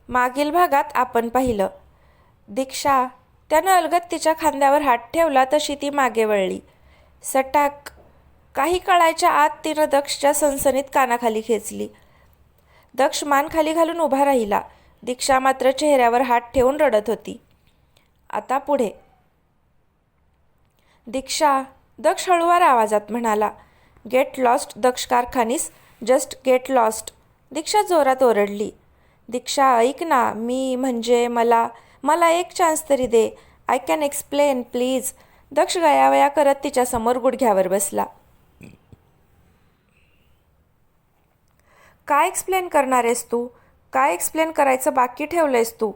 मागील भागात आपण पाहिलं. दीक्षा त्यानं अलगद तिच्या खांद्यावर हात ठेवला तशी ती मागे वळली. सटाक. काही कळायच्या आत तिनं दक्षच्या सनसनीत कानाखाली खेचली. दक्ष मान खाली घालून उभा राहिला. दीक्षा मात्र चेहऱ्यावर हात ठेवून रडत होती. आता पुढे. दीक्षा, दक्ष हळूवार आवाजात म्हणाला. गेट लॉस्ट दक्ष कारखानीस, जस्ट गेट लॉस्ट. दीक्षा जोरात ओरडली. दीक्षा ऐक ना, म्हणजे मला एक चान्स तरी दे. I can explain please. Daksh गयावया करत तिच्यासमोर गुडघ्यावर बसला. काय एक्सप्लेन करणार आहेस तू? काय एक्सप्लेन करायचं बाकी ठेवलंयस तू?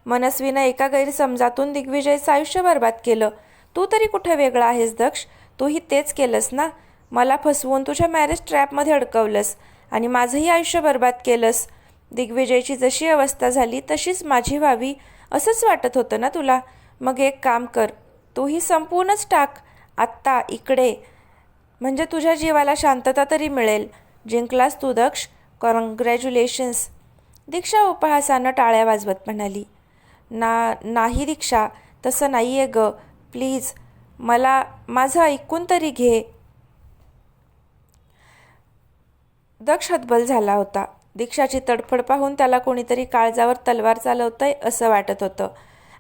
मनस्वीनं एका गैरसमजातून दिग्विजयचं आयुष्य बर्बाद केलं. तू तरी कुठे वेगळा आहेस दक्ष? तूही तेच केलंस ना. मला फसवून तुझ्या मॅरेज ट्रॅपमध्ये अडकवलंस आणि माझंही आयुष्य बर्बाद केलंस. दिग्विजयची जशी अवस्था झाली तशीच माझी व्हावी असंच वाटत होतं ना तुला? मग एक काम कर, तूही संपवूनच टाक आत्ता इकडे. म्हणजे तुझ्या जीवाला शांतता तरी मिळेल. जिंकलास तू दक्ष. कॉंग्रॅच्युलेशन्स. दीक्षा उपहासानं टाळ्या वाजवत म्हणाली. नाही दीक्षा, तसं नाही आहे ग. प्लीज माझं ऐकून तरी घे. दक्ष हतबल झाला होता. दीक्षाची तडफड पाहून त्याला कोणीतरी काळजावर तलवार चालवतंय असं वाटत होतं.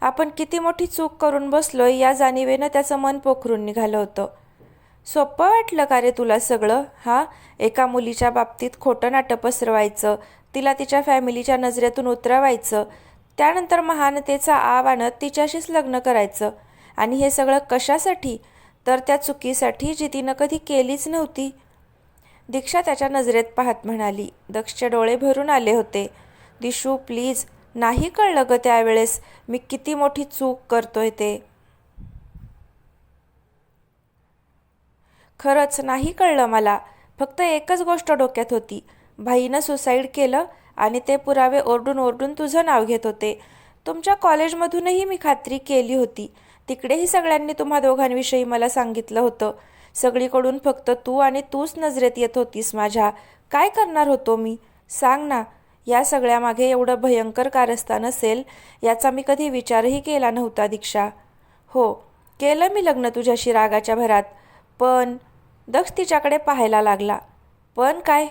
आपण किती मोठी चूक करून बसलोय या जाणीवेनं त्याचं मन पोखरून निघालं होतं. सोपं वाटलं का रे तुला सगळं? एका मुलीच्या बाबतीत खोटं नाटं पसरवायचं, तिला तिच्या फॅमिलीच्या नजरेतून उतरवायचं, त्यानंतर महानतेचा आव आणत तिच्याशीच लग्न करायचं. आणि हे सगळं कशासाठी? तर त्या चुकीसाठी जी तिनं कधी केलीच नव्हती. दीक्षा त्याच्या नजरेत पाहत म्हणाली. दक्षचे डोळे भरून आले होते. दिशू प्लीज, नाही कळलं ग त्यावेळेस मी किती मोठी चूक करतोय ते. खरंच नाही कळलं मला. फक्त एकच गोष्ट डोक्यात होती. भाईनं सुसाईड केलं आणि ते पुरावे ओरडून ओरडून तुझं नाव घेत होते. तुमच्या कॉलेजमधूनही मी खात्री केली होती. तिकडेही सगळ्यांनी तुम्हा दोघांविषयी मला सांगितलं होतं. सगळीकडून फक्त तू आणि तूच नजरेत येत होतीस माझ्या. काय करणार होतो मी? सांग ना. या सगळ्यामागे एवढं भयंकर कारस्थान असेल याचा मी कधी विचारही केला नव्हता दीक्षा. हो, केलं मी लग्न तुझ्याशी रागाच्या भरात. पण दक्ष तिच्याकडे पाहायला लागला. पण काय?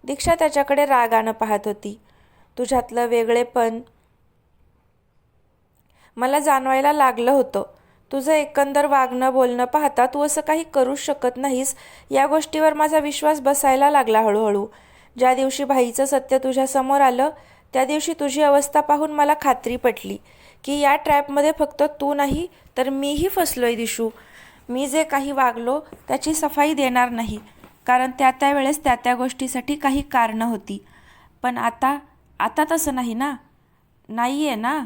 दीक्षा त्याच्याकडे रागानं पाहत होती. तुझ्यातलं वेगळेपण मला जाणवायला लागलं होतं. तुझं एकंदर वागणं बोलणं पाहता तू असं काही करूच शकत नाहीस या गोष्टीवर माझा विश्वास बसायला लागला हळूहळू. ज्या दिवशी भाईचं सत्य तुझ्यासमोर आलं त्या दिवशी तुझी अवस्था पाहून मला खात्री पटली की या ट्रॅपमध्ये फक्त तू नाही तर मीही फसलोय दिशू. मी जे काही वागलो त्याची सफाई देणार नाही, कारण त्या वेळेस त्या गोष्टीसाठी काही कारणं होती. पण आता तसं नाही ना. नाही आहे ना.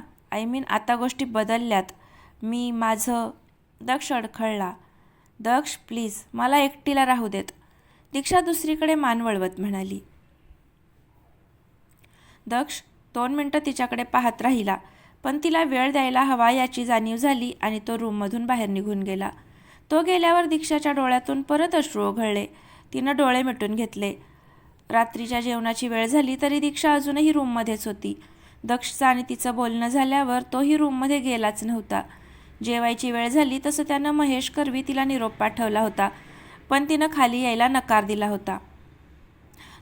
आता गोष्टी बदलल्यात. माझं. दक्ष अडखळला. दक्ष प्लीज, मला एकटीला राहू देत. दीक्षा दुसरीकडे मान वळवत म्हणाली. दक्ष 2 मिनटं तिच्याकडे पाहत राहिला, पण तिला वेळ द्यायला हवा याची जाणीव झाली आणि तो रूममधून बाहेर निघून गेला. तो गेल्यावर दीक्षाच्या डोळ्यातून परत अश्रू ओघळले. तिनं डोळे मिटून घेतले. रात्रीच्या जेवणाची वेळ झाली तरी दीक्षा अजूनही रूममध्येच होती. दक्षचं आणि तिचं बोलणं झाल्यावर तोही रूममध्ये गेलाच नव्हता. जेवायची वेळ झाली तसं त्यानं महेश करवी तिला निरोप पाठवला होता, पण तिनं खाली यायला नकार दिला होता.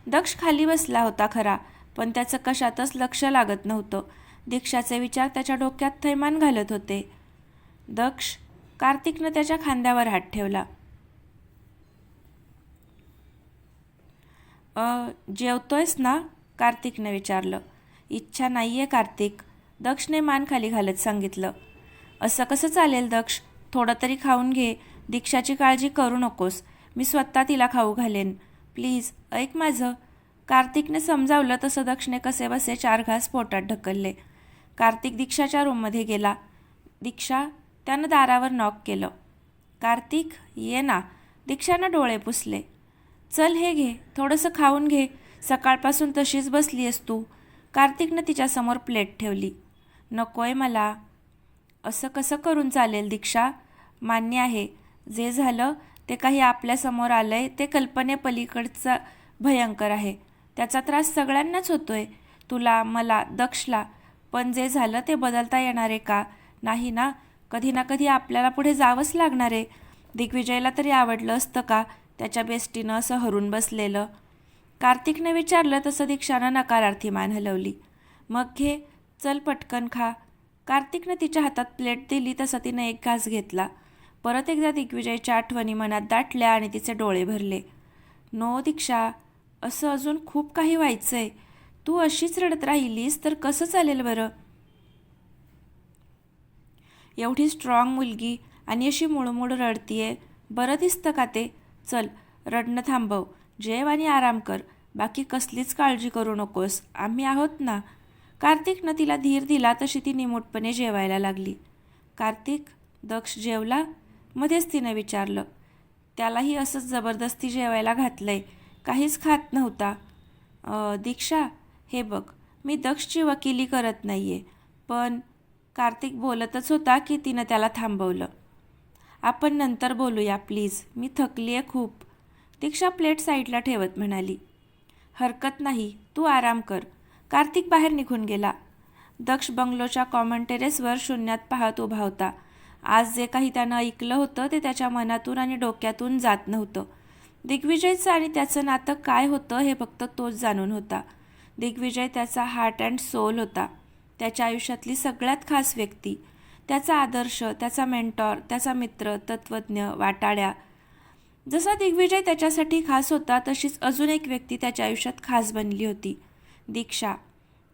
दक्ष खाली बसला होता खरा, पण त्याचं कशातच लक्ष लागत नव्हतं. दीक्षाचे विचार त्याच्या डोक्यात थैमान घालत होते. दक्ष. कार्तिकनं त्याच्या खांद्यावर हात ठेवला. जेवतोयस ना? कार्तिकनं विचारलं. इच्छा नाहीये कार्तिक, दक्षने मान खाली घालत सांगितलं. असं कसं चालेल दक्ष? थोडं तरी खाऊन घे. दीक्षाची काळजी करू नकोस. मी स्वतः तिला खाऊ घालेन. प्लीज ऐक माझं. कार्तिकने समजावलं तसं दक्षने कसेबसे 4 घास पोटात ढकलले. कार्तिक दीक्षाच्या रूममध्ये गेला. दीक्षा. त्यानं दारावर नॉक केलं. कार्तिक ये ना. दीक्षानं डोळे पुसले. चल हे घे, थोडंसं खाऊन घे. सकाळपासून तशीच बसली आहेस तू. कार्तिकनं तिच्यासमोर प्लेट ठेवली. नकोय मला. असं कसं करून चालेल दीक्षा? मान्य आहे, जे झालं ते काही आपल्यासमोर आलंय ते कल्पनेपलीकडचं भयंकर आहे. त्याचा त्रास सगळ्यांनाच होतोय. तुला, मला, दक्षला. पण जे झालं ते बदलता येणार आहे का? नाही ना. कधी ना कधी आपल्याला पुढे जावंच लागणार आहे. दिग्विजयला तरी आवडलं असतं का त्याच्या बेस्टीनं असं हरून बसलेलं? कार्तिकने विचारलं तसं दीक्षानं नकारार्थी मान हलवली. मग घे, चल पटकन खा. कार्तिकनं तिच्या हातात प्लेट दिली तसा तिनं एक घास घेतला. परत एकदा दिग्विजयच्या आठवणी मनात दाटल्या आणि तिचे डोळे भरले. नो दीक्षा, असं अजून खूप काही व्हायचंय. तू अशीच रडत राहिलीस तर कसं चालेल बरं? एवढी स्ट्रॉंग मुलगी आणि अशी मुळमुळ रडतीये, बरं दिसतं का ते? चल, रडणं थांबव, जेव आणि आराम कर. बाकी कसलीच काळजी करू नकोस, आम्ही आहोत ना. कार्तिकनं तिला धीर दिला तशी ती निमूटपणे जेवायला लागली. कार्तिक, दक्ष जेवला? मध्येच तिनं विचारलं. त्यालाही असंच जबरदस्ती जेवायला घातलंय, काहीच खात नव्हता. दीक्षा, हे बघ, मी दक्षची वकिली करत नाहीये, पण कार्तिक बोलतच होता की तिनं त्याला थांबवलं. आपण नंतर बोलूया प्लीज, मी थकली आहे खूप. दीक्षा प्लेट साईडला ठेवत म्हणाली. हरकत नाही, तू आराम कर. कार्तिक बाहेर निघून गेला. दक्ष बंगलोच्या कॉमन टेरेसवर शून्यात पाहत उभा होता. आज जे काही त्यानं ऐकलं होतं ते त्याच्या मनातून आणि डोक्यातून जात नव्हतं. दिग्विजयचं आणि त्याचं नातं काय होतं हे फक्त तोच जाणून होता. दिग्विजय त्याचा हार्ट अँड सोल होता, त्याच्या आयुष्यातली सगळ्यात खास व्यक्ती, त्याचा आदर्श, त्याचा मेंटॉर, त्याचा मित्र, तत्त्वज्ञ, वाटाड्या. जसा दिग्विजय त्याच्यासाठी खास होता तशीच अजून एक व्यक्ती त्याच्या आयुष्यात खास बनली होती, दीक्षा.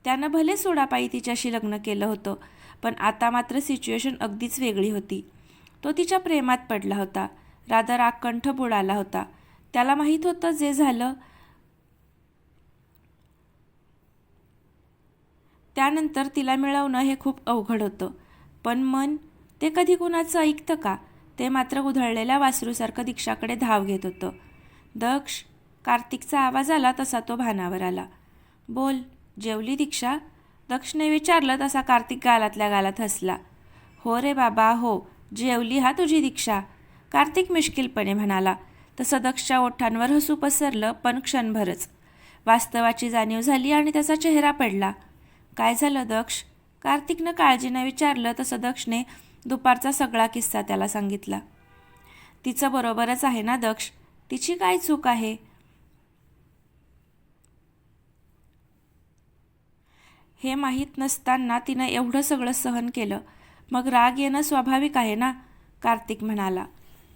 त्यानं भले सोडापायी तिच्याशी लग्न केलं होतं, पण आता मात्र सिच्युएशन अगदीच वेगळी होती. तो तिच्या प्रेमात पडला होता, राधा आकंठ बुडाला होता. त्याला माहीत होतं जे झालं त्यानंतर तिला मिळवणं हे खूप अवघड होतं. पण मन, ते कधी कुणाचं ऐकतं का? ते मात्र उधळलेल्या वासरूसारखं दीक्षाकडे धाव घेत होतं. दक्ष, कार्तिकचा आवाज आला तसा तो भानावर आला. बोल, जेवली दीक्षा? दक्षने विचारलं तसा कार्तिक गालातल्या गालात हसला. हो रे बाबा हो, जेवली हा तुझी दीक्षा, कार्तिक मिश्किलपणे म्हणाला. तसं दक्षच्या ओठांवर हसू पसरलं, पण क्षणभरच. वास्तवाची जाणीव झाली आणि त्याचा चेहरा पडला. काय झालं दक्ष? कार्तिकनं काळजीनं विचारलं तसं दक्षने दुपारचा सगळा किस्सा त्याला सांगितला. तिचं बरोबरच आहे ना दक्ष, तिची काय चूक आहे? हे माहीत नसताना तिनं एवढं सगळं सहन केलं, मग राग येणं स्वाभाविक आहे ना, कार्तिक म्हणाला.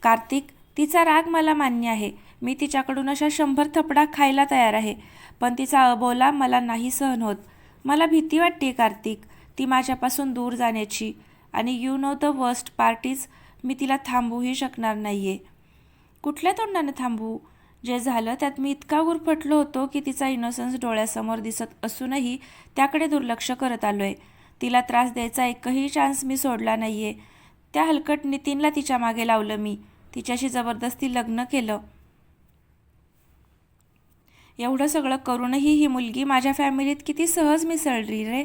कार्तिक, तिचा राग मला मान्य आहे, मी तिच्याकडून अशा 100 थपडा खायला तयार आहे, पण तिचा अबोला मला नाही सहन होत. मला भीती वाटते कार्तिक, ती माझ्यापासून दूर जाण्याची. आणि you know the worst part is, मी तिला थांबवूही शकणार नाहीये. कुठल्या तोंडानं थांबवू? जे झालं त्यात मी इतका गुरफटलो होतो की तिचा इनोसन्स डोळ्यासमोर दिसत असूनही त्याकडे दुर्लक्ष करत आलोय. तिला त्रास द्यायचा एकही चान्स मी सोडला नाहीये. त्या हलकट नितीनला तिच्या मागे लावलं मी, तिच्याशी जबरदस्ती लग्न केलं. एवढं सगळं करूनही ही मुलगी माझ्या फॅमिलीत किती सहज मिसळली रे.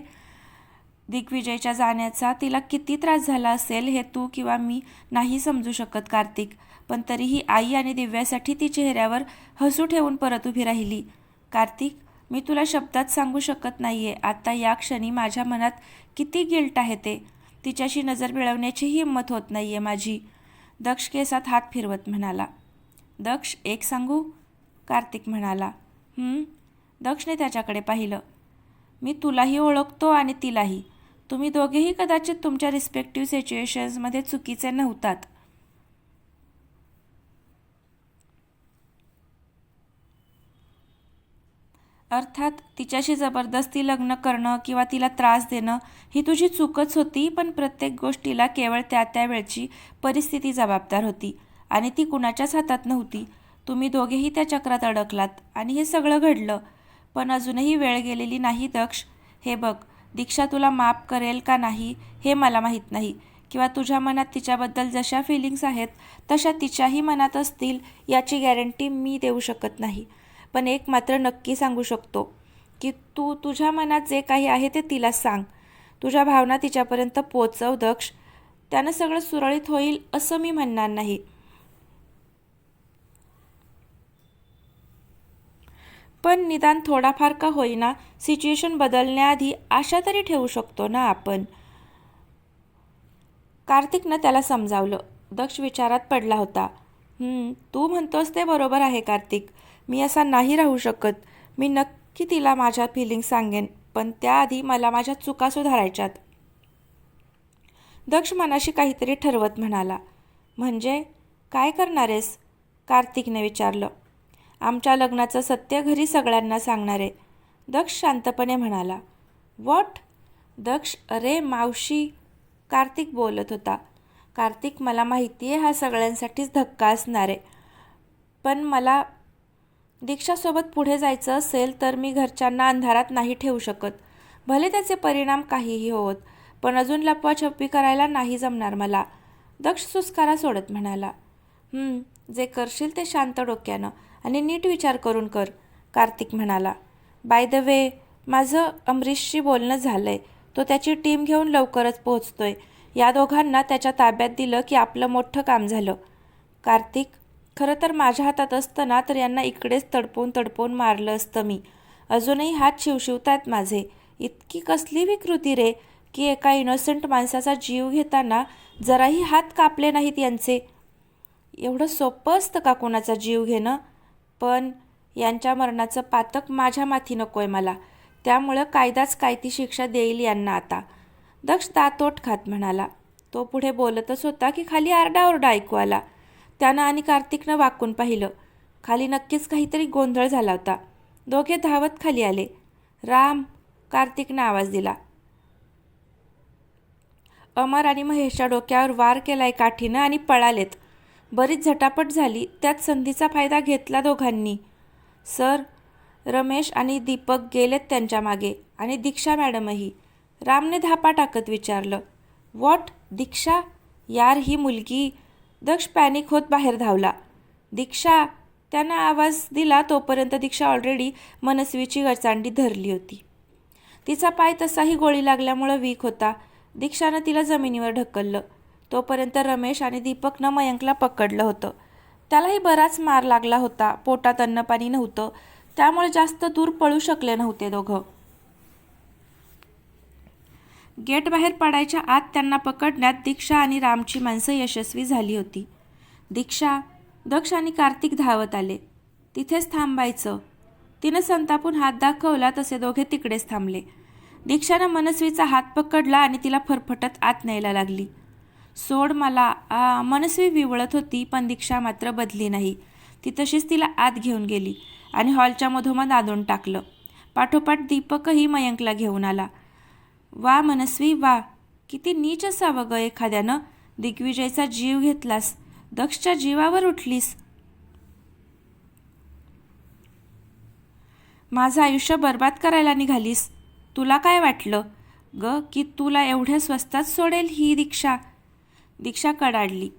दिग्विजयच्या जाण्याचा तिला किती त्रास झाला असेल हे तू किंवा मी नाही समजू शकत कार्तिक, पण तरीही आई आणि दिव्यासाठी ती चेहऱ्यावर हसू ठेवून परत उभी राहिली. कार्तिक, मी तुला शब्दात सांगू शकत नाहीये आता या क्षणी माझ्या मनात किती गिल्ट आहे ते. तिच्याशी नजर मिळवण्याची हिंमत होत नाहीये माझी. दक्ष केसात हात फिरवत म्हणाला. दक्ष, एक सांगू? कार्तिक म्हणाला. दक्षने त्याच्याकडे पाहिलं. मी तुलाही ओळखतो आणि तिलाही. तुम्ही दोघेही कदाचित तुमच्या रिस्पेक्टिव्ह सिच्युएशन्समध्ये चुकीचे नव्हतात. अर्थात तिच्याशी जबरदस्ती लग्न करणं किंवा तिला त्रास देणं ही तुझी चूकच होती, पण प्रत्येक गोष्टीला केवळ त्या वेळची परिस्थिती जबाबदार होती आणि ती कुणाच्याच हातात नव्हती. तुम्ही दोघेही त्या चक्रात अडकलात आणि हे सगळं घडलं. पण अजूनही वेळ गेलेली नाही दक्ष. हे बघ, दीक्षा तुला माफ करेल का नाही हे मला माहीत नाही, किंवा तुझ्या मनात तिच्याबद्दल जशा फिलिंग्स आहेत तशा तिच्याही मनात असतील याची गॅरंटी मी देऊ शकत नाही. पण एक मात्र नक्की सांगू शकतो की तू तुझ्या मनात जे काही आहे ते तिला सांग. तुझ्या भावना तिच्यापर्यंत पोचव दक्ष. त्यानं सगळं सुरळीत होईल असं मी म्हणणार नाही, पण निदान थोडाफार का होईना सिच्युएशन बदलण्याआधी आशा तरी ठेवू शकतो ना आपण. कार्तिकनं त्याला समजावलं. दक्ष विचारात पडला होता. तू म्हणतोस ते बरोबर आहे कार्तिक. मी असा नाही राहू शकत. मी नक्की तिला माझ्या फिलिंग्स सांगेन, पण त्याआधी मला माझ्या चुका सुधारायच्यात. दक्ष मनाशी काहीतरी ठरवत म्हणाला. म्हणजे काय करणार आहेस? कार्तिकने विचारलं. आमच्या लग्नाचं सत्य घरी सगळ्यांना सांगणार आहे, दक्ष शांतपणे म्हणाला. व्हॉट? दक्ष, अरे मावशी, कार्तिक बोलत होता. कार्तिक, मला माहिती आहे हा सगळ्यांसाठीच धक्का असणार आहे, पण मला दीक्षासोबत पुढे जायचं असेल तर मी घरच्यांना अंधारात नाही ठेवू शकत. भले त्याचे परिणाम काहीही होत, पण अजून लपवाछपवी करायला नाही जमणार मला. दक्ष सुस्कारा सोडत म्हणाला. जे करशील ते शांत डोक्यानं आणि नीट विचार करून कर, कार्तिक म्हणाला. बाय द वे, माझं अमरीशशी बोलणं झालं आहे. तो त्याची टीम घेऊन लवकरच पोहोचतोय. या दोघांना त्याच्या ताब्यात दिलं की आपलं मोठं काम झालं. कार्तिक, खरं तर माझ्या हातात असतं ना तर यांना इकडेच तडपवून मारलं असतं मी. अजूनही हात शिवशिवतायत माझे. इतकी कसली विकृती रे की एका इनोसेंट माणसाचा जीव घेताना जराही हात कापले नाहीत यांचे. एवढं सोपं असतं का कोणाचा जीव घेणं? पण यांच्या मरणाचं पातक माझ्या माथी नको आहे मला. त्यामुळं कायदाच काय ती शिक्षा देईल यांना आता, दक्ष दातोट खात म्हणाला. तो पुढे बोलतच होता की खाली आरडाओरडा ऐकू आला. त्यानं आणि कार्तिकनं वाकून पाहिलं. खाली नक्कीच काहीतरी गोंधळ झाला होता. दोघे धावत खाली आले. राम, कार्तिकनं आवाज दिला. अमर आणि महेशच्या डोक्यावर वार केलाय काठीनं आणि पळालेत. बरीच झटापट झाली. त्यात संधीचा फायदा घेतला दोघांनी. सर, रमेश आणि दीपक गेलेत त्यांच्या मागे आणि दीक्षा मॅडमही, रामने धापा टाकत विचारलं. व्हॉट? दीक्षा? यार ही मुलगी. दक्ष पॅनिक होत बाहेर धावला. दीक्षा, त्यानं आवाज दिला तोपर्यंत दीक्षा ऑलरेडी मनस्वीची गचांडी धरली होती. तिचा पाय तसाही गोळी लागल्यामुळं वीक होता. दीक्षानं तिला जमिनीवर ढकललं. तोपर्यंत रमेश आणि दीपकनं मयंकला पकडलं होतं. त्यालाही बराच मार लागला होता. पोटात अन्नपाणी नव्हतं, त्यामुळे जास्त दूर पळू शकले नव्हते दोघं. गेट बाहेर पडायच्या आत त्यांना पकडण्यात दीक्षा आणि रामची माणसं यशस्वी झाली होती. दीक्षा, दक्ष आणि कार्तिक धावत आले. तिथेच थांबायचं. तिनं संतापून हात दाखवला तसे दोघे तिकडेच थांबले. दीक्षानं मनस्वीचा हात पकडला आणि तिला फरफटत आत न्यायला लागली. सोड मला. मनस्वी विवळत होती, पण दीक्षा मात्र बदली नाही. ती तशीच तिला आत घेऊन गेली आणि हॉलच्या मधोमध आणून टाकलं. पाठोपाठ दीपकही मयंकला घेऊन आला. वा मनस्वी वा, किती नीच असावं ग एखाद्यानं. दिग्विजयचा जीव घेतलास, दक्षच्या जीवावर उठलीस. माझं आयुष्य बर्बाद करायला निघालीस. तुला काय वाटलं ग की तुला एवढ्या स्वस्तात सोडेल ही दीक्षा? दीक्षा कडाडली.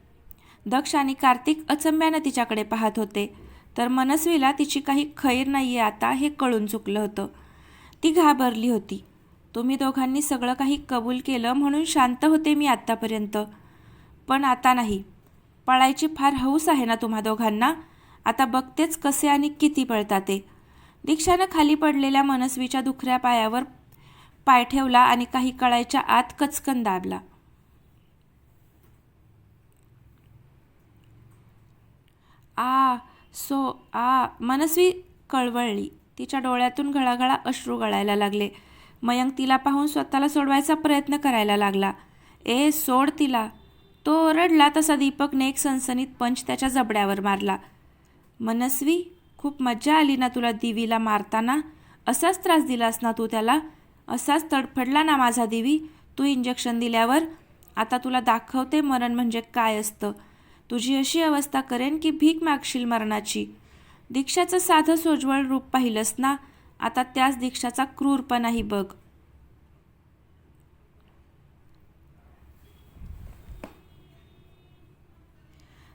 दक्ष आणि कार्तिक अचंब्यानं तिच्याकडे पाहत होते, तर मनस्वीला तिची काही खैर नाही आहे आता हे कळून चुकलं होतं. ती घाबरली होती. तुम्ही दोघांनी सगळं काही कबूल केलं म्हणून शांत होते मी आत्तापर्यंत, पण आता नाही. पळायची फार हौस आहे ना तुम्हा दोघांना. आता बघतेच कसे आणि किती पळता ते. दीक्षानं खाली पडलेल्या मनस्वीच्या दुखऱ्या पायावर पाय ठेवला आणि काही कळायच्या आत कचकन दाबला. मनस्वी कळवळली. तिच्या डोळ्यातून घळाघळा अश्रू गळायला लागले. मयंक तिला पाहून स्वतःला सोडवायचा प्रयत्न करायला लागला. सोड तिला. तो ओरडला तसा दीपकने एक सनसनीत पंच त्याच्या जबड्यावर मारला. मनस्वी, खूप मज्जा आली ना तुला दिवीला मारताना. असाच त्रास दिलास ना तू त्याला. असाच तडफडला ना माझा दिवी तू इंजेक्शन दिल्यावर. आता तुला दाखवते मरण म्हणजे काय असतं. तुझी अशी अवस्था करेन की भीक मागशील मरणाची. दीक्षाचं साधं सोज्वळ रूप पाहिलंस ना, आता त्याच दीक्षाचा क्रूरपणाही बघ.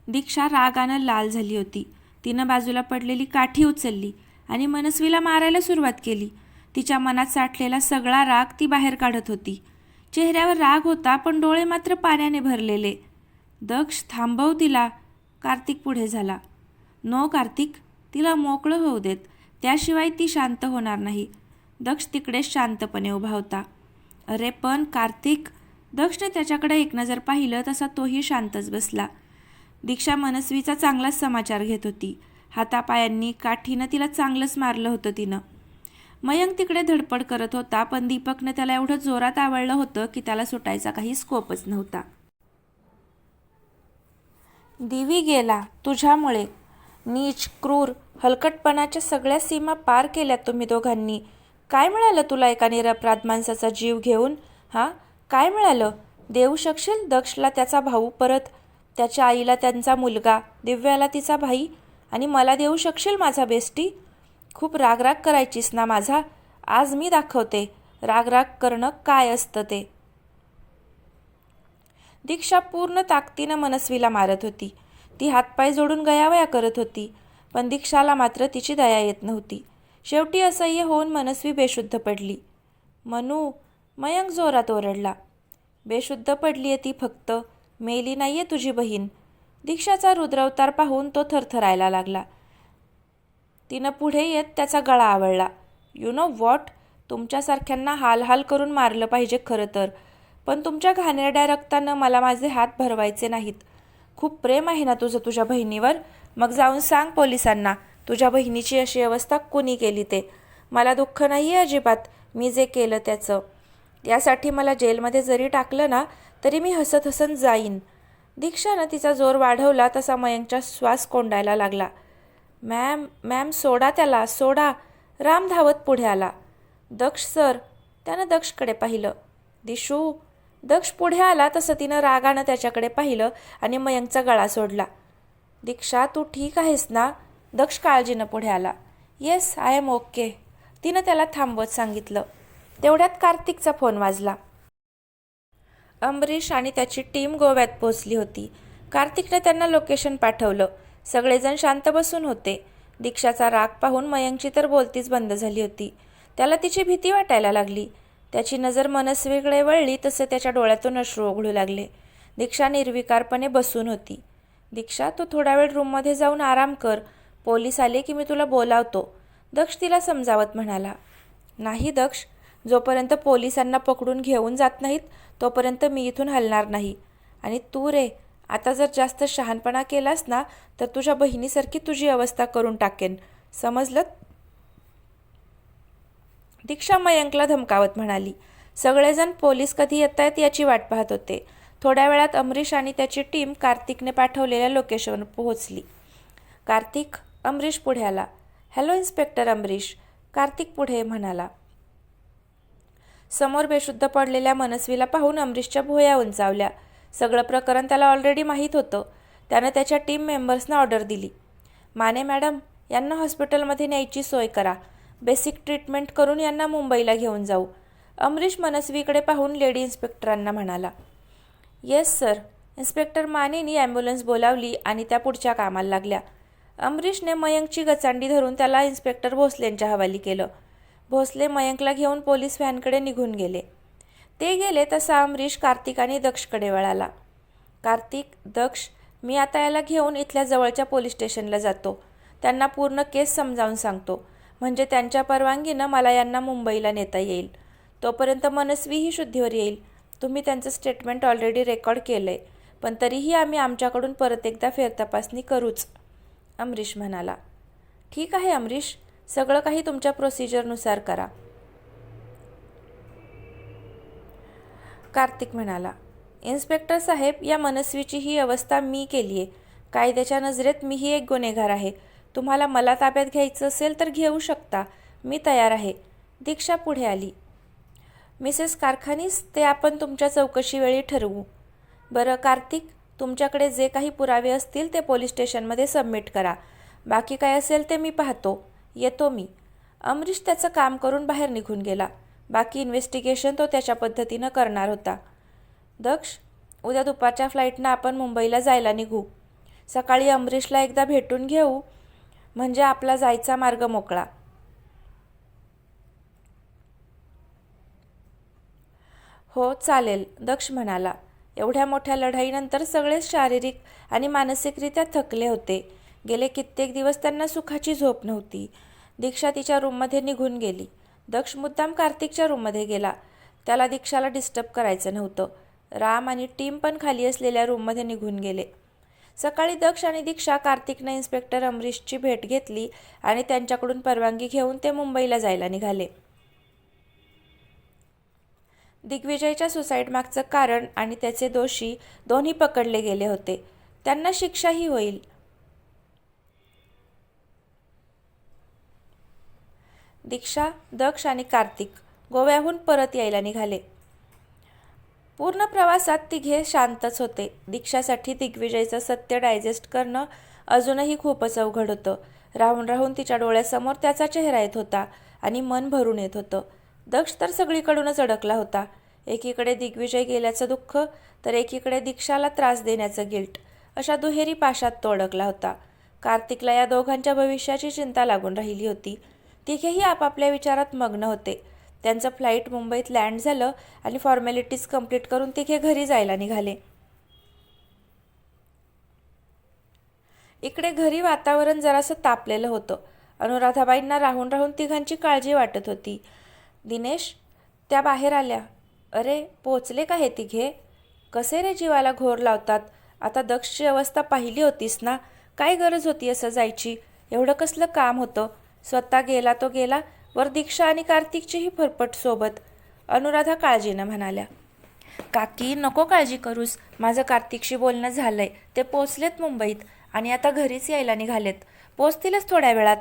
दीक्षा रागानं लाल झाली होती. तिनं बाजूला पडलेली काठी उचलली आणि मनस्वीला मारायला सुरुवात केली. तिच्या मनात साठलेला सगळा राग ती बाहेर काढत होती. चेहऱ्यावर राग होता, पण डोळे मात्र पाण्याने भरलेले. दक्ष, थांबव तिला, कार्तिक पुढे झाला. नो कार्तिक, तिला मोकळं होऊ देत. त्याशिवाय ती शांत होणार नाही. दक्ष तिकडेच शांतपणे उभा होता. अरे पण कार्तिक, दक्षने त्याच्याकडे एक नजर पाहिलं तसा तोही शांतच बसला. दीक्षा मनस्वीचा चांगलाच समाचार घेत होती. हातापायांनी काठीनं तिला चांगलंच मारलं होतं तिनं. मयंक तिकडे धडपड करत होता, पण दीपकने त्याला एवढं जोरात आवडलं होतं की त्याला सुटायचा काही स्कोपच नव्हता. दिवी गेला तुझ्यामुळे. नीच, क्रूर, हलकटपणाच्या सगळ्या सीमा पार केल्यात तुम्ही दोघांनी. काय मिळालं तुला एका निरपराध माणसाचा जीव घेऊन? हां, काय मिळालं? देऊ शकशील दक्षला त्याचा भाऊ परत, त्याच्या आईला त्यांचा मुलगा, दिव्याला तिचा भाई, आणि मला देऊ शकशील माझा बेस्टी? खूप रागराग करायचीस ना माझा? आज मी दाखवते रागराग करणं काय असतं ते. दीक्षा पूर्ण ताकदीनं मनस्वीला मारत होती. ती हातपाय जोडून गयावया करत होती, पण दीक्षाला मात्र तिची दया येत नव्हती. शेवटी असह्य होऊन मनस्वी बेशुद्ध पडली. मनू, मयंक जोरात ओरडला. बेशुद्ध पडलीये ती फक्त, मेली नाहीये तुझी बहीण. दीक्षाचा रुद्रावतार पाहून तो थरथरायला लागला. तिनं पुढे येत त्याचा गळा आवळला. यू नो व्हॉट, तुमच्यासारख्यांना हाल करून मारलं पाहिजे खरं तर, पण तुमच्या घाणेरड्या रक्तानं मला माझे हात भरवायचे नाहीत. खूप प्रेम आहे ना तुझं तुझ्या बहिणीवर? मग जाऊन सांग पोलिसांना तुझ्या बहिणीची अशी अवस्था कुणी केली ते. मला दुःख नाही आहे अजिबात मी जे केलं त्याचं. यासाठी मला जेलमध्ये जरी टाकलं ना तरी मी हसत हसत जाईन. दीक्षानं तिचा जोर वाढवला तसा मयंकचा श्वास कोंडायला लागला. मॅम सोडा त्याला, सोडा. राम धावत पुढे आला. दक्ष सर. त्यानं दक्षकडे पाहिलं. दिशू. दक्ष पुढे आला तसं तिनं रागानं त्याच्याकडे पाहिलं आणि मयंकचा गळा सोडला. दीक्षा, तू ठीक आहेस ना? दक्ष काळजीनं पुढे आला. येस, आय एम ओके, तिनं त्याला थांबवत सांगितलं. तेवढ्यात कार्तिकचा फोन वाजला. अमरीश आणि त्याची टीम गोव्यात पोहोचली होती. कार्तिकने त्यांना लोकेशन पाठवलं. सगळेजण शांत बसून होते. दीक्षाचा राग पाहून मयंकची तर बोलतीच बंद झाली होती. त्याला तिची भीती वाटायला लागली. त्याची नजर मनस्वीकडे वळली तसे त्याच्या डोळ्यातून अश्रू ओघळू लागले. दीक्षा निर्विकारपणे बसून होती. दीक्षा, तू थोडा वेळ रूममध्ये जाऊन आराम कर. पोलीस आले की मी तुला बोलावतो, दक्ष तिला समजावत म्हणाला. नाही दक्ष, जोपर्यंत पोलिसांना पकडून घेऊन जात नाहीत तोपर्यंत मी इथून हलणार नाही. आणि तू रे, आता जर जास्त शहाणपणा केलास ना तर तुझ्या बहिणीसारखी तुझी अवस्था करून टाकेन, समजलं? दीक्षा मयंकला धमकावत म्हणाली. सगळेजण पोलीस कधी येत आहेत याची वाट पाहत होते. थोड्या वेळात अमरीश आणि त्याची टीम कार्तिकने पाठवलेल्या लोकेशनवर पोहोचली. कार्तिक. अमरीश पुढे आला. हॅलो इन्स्पेक्टर अमरीश, कार्तिक पुढे म्हणाला. समोर बेशुद्ध पडलेल्या मनस्वीला पाहून अमरीशच्या भुवया उंचावल्या. सगळं प्रकरण त्याला ऑलरेडी माहीत होतं. त्यानं त्याच्या टीम मेंबर्सना ऑर्डर दिली. माने मॅडम, यांना हॉस्पिटलमध्ये न्यायची सोय करा. बेसिक ट्रीटमेंट करून यांना मुंबईला घेऊन जाऊ. अमरीश मनस्वीकडे पाहून लेडी इन्स्पेक्टरांना म्हणाला. Yes sir. इन्स्पेक्टर मानेनी ॲम्ब्युलन्स बोलावली आणि त्या पुढच्या कामाला लागल्या. अमरीशने मयंकची गचांडी धरून त्याला इन्स्पेक्टर भोसलेंच्या हवाली केलं. भोसले मयंकला घेऊन पोलीस व्हॅनकडे निघून गेले. ते गेले तसा अमरीश कार्तिक आणि दक्षकडे वळाला. कार्तिक, दक्ष, मी आता याला घेऊन इथल्या जवळच्या पोलीस स्टेशनला जातो. त्यांना पूर्ण केस समजावून सांगतो, म्हणजे त्यांच्या परवानगीनं मला यांना मुंबईला नेता येईल. तोपर्यंत मनस्वीही शुद्धीवर येईल. तुम्ही त्यांचं स्टेटमेंट ऑलरेडी रेकॉर्ड केलं आहे, पण तरीही आम्ही आमच्याकडून परत एकदा फेरतपासणी करूच, अमरीश म्हणाला. ठीक आहे अमरीश, सगळं काही तुमच्या प्रोसिजरनुसार करा, कार्तिक म्हणाला. इन्स्पेक्टर साहेब, या मनस्वीची ही अवस्था मी केली आहे. कायद्याच्या नजरेत मीही एक गुन्हेगार आहे. तुम्हाला मला ताब्यात घ्यायचं असेल तर घेऊ शकता, मी तयार आहे. दीक्षा पुढे आली. मिसेस कारखानीस, ते आपण तुमच्या चौकशीवेळी ठरवू. बरं कार्तिक, तुमच्याकडे जे काही पुरावे असतील ते पोलीस स्टेशनमध्ये सबमिट करा. बाकी काय असेल ते मी पाहतो. येतो मी. अमरीश त्याचं काम करून बाहेर निघून गेला. बाकी इन्व्हेस्टिगेशन तो त्याच्या पद्धतीनं करणार होता. दक्ष, उद्या दुपारच्या फ्लाईटनं आपण मुंबईला जायला निघू. सकाळी अमरीशला एकदा भेटून घेऊ, म्हणजे आपला जायचा मार्ग मोकळा. हो चालेल, दक्ष म्हणाला. एवढ्या मोठ्या लढाईनंतर सगळेच शारीरिक आणि मानसिकरित्या थकले होते. गेले कित्येक दिवस त्यांना सुखाची झोप नव्हती. दीक्षा तिच्या रूममध्ये निघून गेली. दक्ष मुद्दाम कार्तिकच्या रूममध्ये गेला. त्याला दीक्षाला डिस्टर्ब करायचं नव्हतं. राम आणि टीम पण खाली असलेल्या रूममध्ये निघून गेले. सकाळी दक्ष आणि दीक्षा कार्तिकने इन्स्पेक्टर अमरीशची भेट घेतली आणि त्यांच्याकडून परवानगी घेऊन ते मुंबईला जायला निघाले. दिग्विजयच्या सुसाईड मागचं कारण आणि त्याचे दोषी दोन्ही पकडले गेले होते. त्यांना शिक्षाही होईल. दीक्षा, दक्ष आणि कार्तिक गोव्याहून परत यायला निघाले. पूर्ण प्रवासात तिघे शांतच होते. दीक्षासाठी दिग्विजयचं सत्य डायजेस्ट करणं अजूनही खूपच अवघड होतं. राहून राहून तिच्या डोळ्यासमोर त्याचा चेहरा येत होता आणि मन भरून येत होतं. दक्ष तर सगळीकडूनच अडकला होता. एकीकडे दिग्विजय गेल्याचं दुःख, तर एकीकडे दीक्षाला त्रास देण्याचं गिल्ट. अशा दुहेरी पाशात तो अडकला होता. कार्तिकला या दोघांच्या भविष्याची चिंता लागून राहिली होती. तिघेही आपापल्या विचारात मग्न होते. त्यांचं फ्लाईट मुंबईत लँड झालं आणि फॉर्मॅलिटीज कंप्लीट करून तिघे घरी जायला निघाले. इकडे घरी वातावरण जरासं तापलेलं होतं. अनुराधाबाईंना राहून राहून तिघांची काळजी वाटत होती. दिनेश, त्या बाहेर आल्या. अरे, पोचले का हे तिघे? कसे रे जीवाला घोर लावतात. आता दक्षची अवस्था पाहिली होतीस ना. काय गरज होती असं जायची? एवढं कसलं काम होतं? स्वतः गेला तो गेला, वर दीक्षा आणि कार्तिकचीही फरफट सोबत. अनुराधा काळजीनं म्हणाल्या. काकी, नको काळजी करूस. माझं कार्तिकशी बोलणं झालंय. ते पोचलेत मुंबईत आणि आता घरीच यायला निघालेत. पोचतीलच थोड्या वेळात.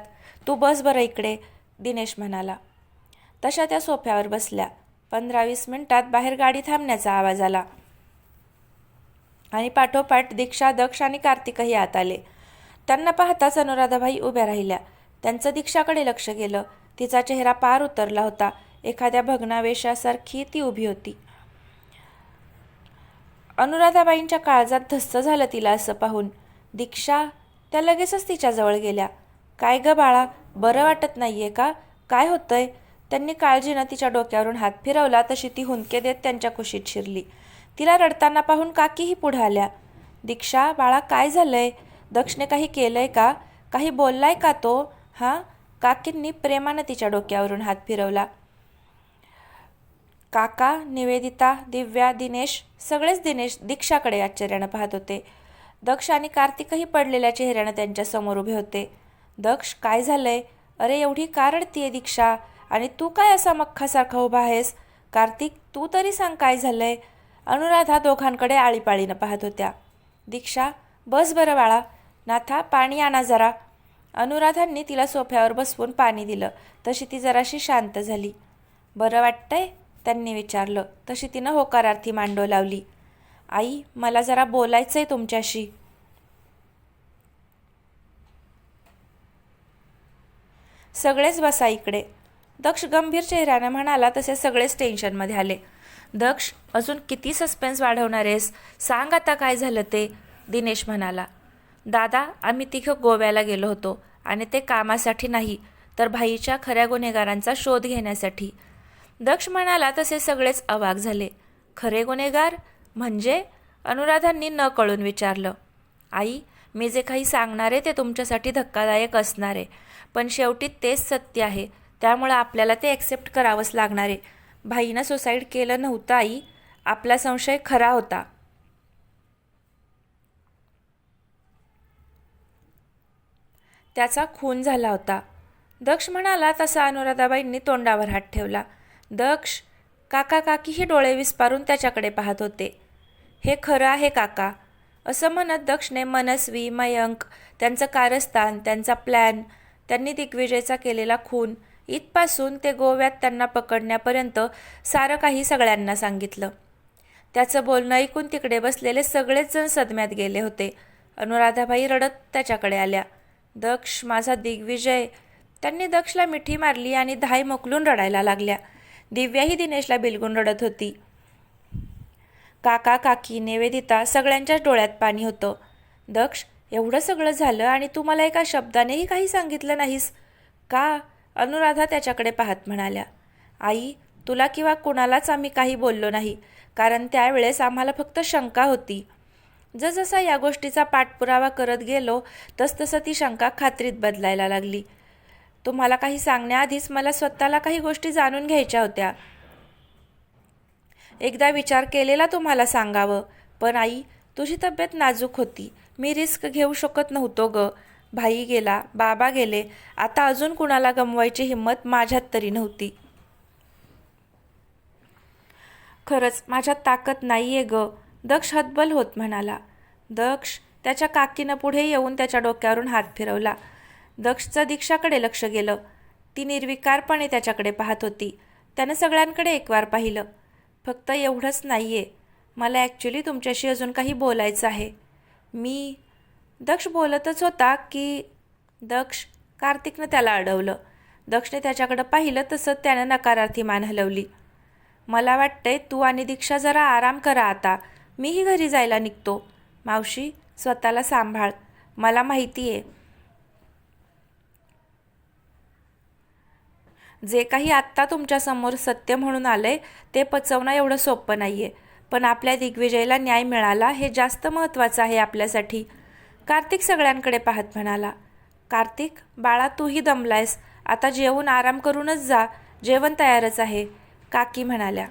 तू बस बरं इकडे, दिनेश म्हणाला. तशा त्या सोफ्यावर बसल्या. 15-20 मिनिटात बाहेर गाडी थांबण्याचा आवाज आला आणि पाठोपाठ दीक्षा, दक्ष आणि कार्तिकही आत आले. त्यांना पाहताच अनुराधाबाई उभ्या राहिल्या. त्यांचं दीक्षाकडे लक्ष गेलं. तिचा चेहरा पार उतरला होता. एखाद्या भग्नावेशासारखी ती उभी होती. अनुराधाबाईंच्या काळजात धस्स झालं तिला असं पाहून. दीक्षा, त्या लगेचच तिच्याजवळ गेल्या. काय ग बाळा, बरं वाटत नाहीये का? काय होतंय? त्यांनी काळजीनं तिच्या डोक्यावरून हात फिरवला तशी ती हुंदके देत त्यांच्या कुशीत शिरली. तिला रडताना पाहून काकीही पुढं आल्या. दीक्षा बाळा, काय झालंय? दक्षने काही केलंय का? काही बोललाय का तो? हां? काकींनी प्रेमानं तिच्या डोक्यावरून हात फिरवला. काका, निवेदिता, दिव्या, दिनेश, सगळेच दीक्षाकडे आश्चर्यानं पाहत होते. दक्ष आणि कार्तिकही पडलेल्या चेहऱ्यानं त्यांच्यासमोर उभे होते. दक्ष, काय झालंय? अरे, एवढी का रडतीये दीक्षा? आणि तू काय असा मख्खासारखा उभा आहेस? कार्तिक, तू तरी सांग काय झालंय? अनुराधा दोघांकडे आळीपाळीनं पाहत होत्या. दीक्षा, बस बरं बाळा. नाथा, पाणी आणा जरा. अनुराधांनी तिला सोफ्यावर बसवून पाणी दिलं. तशी ती जराशी शांत झाली. बरं वाटतंय? त्यांनी विचारलं. तशी तिनं होकारार्थी मांडो लावली. आई, मला जरा बोलायचंय तुमच्याशी. सगळेच बसा इकडे, दक्ष गंभीर चेहऱ्यानं म्हणाला. तसे सगळेच टेन्शनमध्ये आले. दक्ष, अजून किती सस्पेन्स वाढवणार आहेस? सांग आता काय झालं ते, दिनेश म्हणाला. दादा, आम्ही तिघं गोव्याला गेलो होतो आणि ते कामासाठी नाही, तर भाईच्या खऱ्या गुन्हेगारांचा शोध घेण्यासाठी, दक्ष म्हणाला. तसे सगळेच अवाक झाले. खरे गुन्हेगार म्हणजे? अनुराधांनी न कळून विचारलं. आई, मी जे काही सांगणार आहे ते तुमच्यासाठी धक्कादायक असणार आहे, पण शेवटी तेच सत्य आहे. त्यामुळं आपल्याला ते ॲक्सेप्ट करावंच लागणार आहे. भाईनं सुसाईड केलं नव्हतं आई. आपला संशय खरा होता. त्याचा खून झाला होता, दक्ष म्हणाला. तसा अनुराधाबाईंनी तोंडावर हात ठेवला. दक्ष, काका काकीही डोळे विस्पारून त्याच्याकडे पाहत होते. हे खरं आहे काका, असं म्हणत दक्षने मनस्वी, मयंक, त्यांचं कारस्थान, त्यांचा प्लॅन, त्यांनी दिग्विजयचा केलेला खून, इथपासून ते गोव्यात त्यांना पकडण्यापर्यंत सारं काही सगळ्यांना सांगितलं. त्याचं बोलणं ऐकून तिकडे बसलेले सगळेच जण सदम्यात गेले होते. अनुराधाबाई रडत त्याच्याकडे आल्या. दक्ष, माझा दिग्विजय. त्यांनी दक्षला मिठी मारली आणि धाय मोकलून रडायला लागल्या. दिव्याही दिनेशला बिलगून रडत होती. काका काकी, निवेदिता, सगळ्यांच्याच डोळ्यात पाणी होतं. दक्ष, एवढं सगळं झालं आणि तू मला एका शब्दानेही काही सांगितलं नाहीस का? अनुराधा त्याच्याकडे पाहत म्हणाल्या. आई, तुला किंवा कुणालाच आम्ही काही बोललो नाही, कारण त्यावेळेस आम्हाला फक्त शंका होती. जसजसा या गोष्टीचा पाठपुरावा करत गेलो तसतसं ती शंका खात्रीत बदलायला लागली. तुम्हाला काही सांगण्याआधीच मला स्वतःला काही गोष्टी जाणून घ्यायच्या होत्या. एकदा विचार केलेला तुम्हाला सांगावं, पण आई, तुझी तब्येत नाजूक होती. मी रिस्क घेऊ शकत नव्हतो ग. भाई गेला, बाबा गेले, आता अजून कुणाला गमवायची हिंमत माझ्यात तरी नव्हती. खरंच माझ्यात ताकद नाहीये ग, दक्ष हतबल होत म्हणाला. दक्ष त्याच्या काकीनं पुढे येऊन त्याच्या डोक्यावरून हात फिरवला. दक्षचं दीक्षाकडे लक्ष गेलं. ती निर्विकारपणे त्याच्याकडे पाहत होती. त्यानं सगळ्यांकडे एकवार पाहिलं. फक्त एवढंच नाहीये, मला ॲक्च्युली तुमच्याशी अजून काही बोलायचं आहे. मी दक्ष बोलतच होता की दक्ष, कार्तिकनं त्याला अडवलं. दक्षने त्याच्याकडं पाहिलं तसं त्यानं नकारार्थी मान हलवली. मला वाटतंय तू आणि दीक्षा जरा आराम करा आता. मीही घरी जायला निघतो. मावशी, स्वतःला सांभाळ. मला माहिती आहे जे काही आत्ता तुमच्यासमोर सत्य म्हणून आलंय ते पचवणं एवढं सोपं नाही आहे, पण आपल्या दिग्विजयला न्याय मिळाला हे जास्त महत्त्वाचं आहे आपल्यासाठी. कार्तिक सगळ्यांकडे पाहत म्हणाला. कार्तिक बाळा, तूही दमलायस, आता जेवून आराम करूनच जा. जेवण तयारच आहे, काकी म्हणाल्या.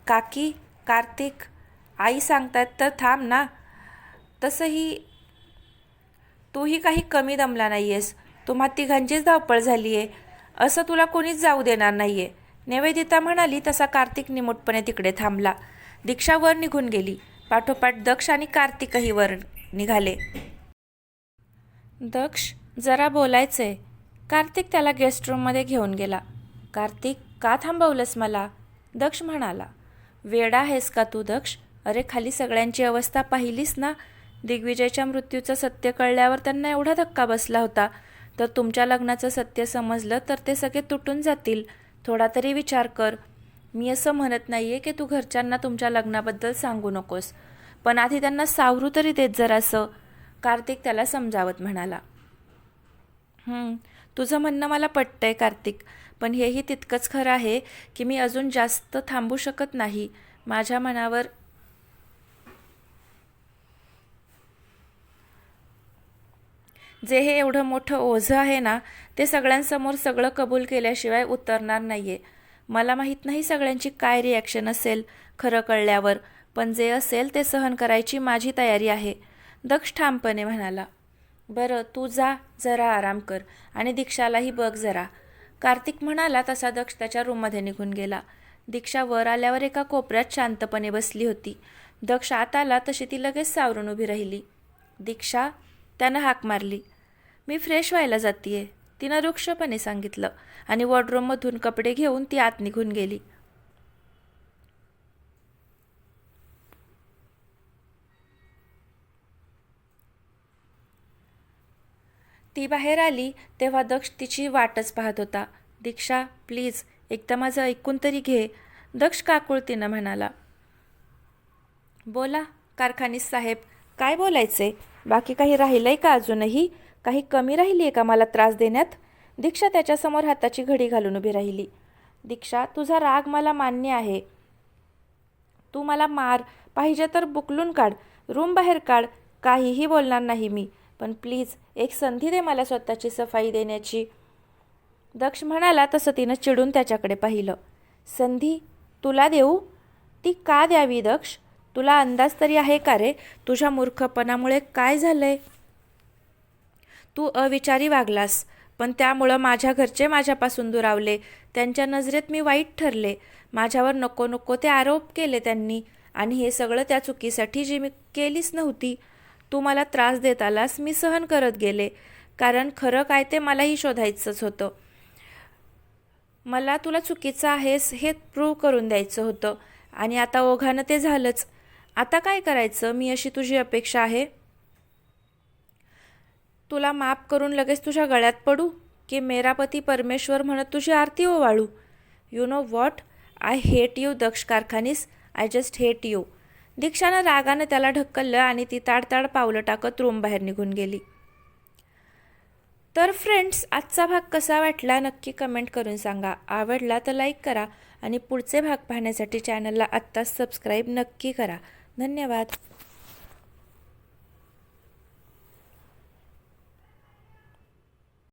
काकी? कार्तिक, आई सांगतात तर थांब ना. तसंही तूही काही कमी दमला नाही आहेस. तुम्हा तिघांचीच धावपळ झाली आहे, असं तुला कोणीच जाऊ देणार नाही आहे. निवेदिता म्हणाली तसा कार्तिक निमूटपणे तिकडे थांबला. दीक्षा वर निघून गेली. पाठोपाठ दक्ष आणि कार्तिकही वर निघाले. दक्ष, जरा बोलायचंय. कार्तिक त्याला गेस्ट रूममध्ये घेऊन गेला. कार्तिक, का थांबवलंस मला? दक्ष म्हणाला. वेडा आहेस का तू दक्ष? अरे खाली सगळ्यांची अवस्था पाहिलीस ना. दिग्विजयच्या मृत्यूचं सत्य कळल्यावर त्यांना एवढा धक्का बसला होता. तर तुमच्या लग्नाचं सत्य समजलं तर ते सगळे तुटून जातील. थोडा तरी विचार कर. मी असं म्हणत नाहीये की तू घरच्यांना तुमच्या लग्नाबद्दल सांगू नकोस, पण आधी त्यांना सावरू तरी देत जरासं. कार्तिक त्याला समजावत म्हणाला. तुझं म्हणणं मला पटतंय कार्तिक, पण हेही तितकंच खरं आहे की मी अजून जास्त थांबू शकत नाही. माझ्या मनावर जे हे एवढं मोठं ओझं आहे ना, ते सगळ्यांसमोर सगळं कबूल केल्याशिवाय उतरणार नाहीये. मला माहीत नाही सगळ्यांची काय रिॲक्शन असेल खरं कळल्यावर, पण जे असेल ते सहन करायची माझी तयारी आहे, दक्ष ठामपणे म्हणाला. बरं, तू जा, जरा आराम कर आणि दीक्षालाही बघ जरा, कार्तिक म्हणाला. तसा दक्ष त्याच्या रूममध्ये निघून गेला. दीक्षा वर आल्यावर एका कोपऱ्यात शांतपणे बसली होती. दक्ष आत आला तशी ती लगेच सावरून उभी राहिली. दीक्षा, त्यानं हाक मारली. मी फ्रेश व्हायला जातीये, तिनं रुक्षपणे सांगितलं आणि वॉर्डरोबमधून कपडे घेऊन ती आत निघून गेली. ती बाहेर आली तेव्हा दक्ष तिची वाटच पाहत होता. दीक्षा, प्लीज एकदा माझं ऐकून तरी घे, दक्ष काकुळतीनं म्हणाला. बोला कारखानीस साहेब, काय बोलायचंय? बाकी काही राहिलंय का अजूनही? काही कमी राहिली आहे का मला त्रास देण्यात? दीक्षा त्याच्यासमोर हाताची घडी घालून उभी राहिली. दीक्षा, तुझा राग मला मान्य आहे. तू मला मार, पाहिजे तर बुकलून काढ, रूम बाहेर काढ, काहीही बोलणार नाही मी, पण प्लीज एक संधी दे मला स्वतःची सफाई देण्याची. दक्ष म्हणाला तसं तिनं चिडून त्याच्याकडे पाहिलं. संधी तुला देऊ? ती का द्यावी दक्ष? तुला अंदाज तरी आहे का रे तुझ्या मूर्खपणामुळे काय झालंय? तू अविचारी वागलास, पण त्यामुळं माझ्या घरचे माझ्यापासून दुरावले. त्यांच्या नजरेत मी वाईट ठरले. माझ्यावर नको नको ते आरोप केले त्यांनी, आणि हे सगळं त्या चुकीसाठी जी मी केलीच नव्हती. तू मला त्रास देत आलास, मी सहन करत गेले, कारण खरं काय ते मलाही शोधायचंच होतं. मला तुला चुकीचं आहेस हे प्रूव्ह करून द्यायचं होतं, आणि आता ओघानं ते झालंच. आता काय करायचं? मी अशी तुझी अपेक्षा आहे? तुला माफ करून लगेच तुझ्या गळ्यात पडू, की मेरा पती परमेश्वर म्हणत तुझी आरती ओवाळू? You know what, I hate you Daksh Karkhanis, I just hate you. दीक्षानं रागानं त्याला ढकललं आणि ती ताडताड पावलं टाकत रूम बाहेर निघून गेली. तर फ्रेंड्स, आजचा भाग कसा वाटला नक्की कमेंट करून सांगा. आवडला तर लाईक करा आणि पुढचे भाग पाहण्यासाठी चॅनलला आत्ताच सबस्क्राईब नक्की करा. धन्यवाद.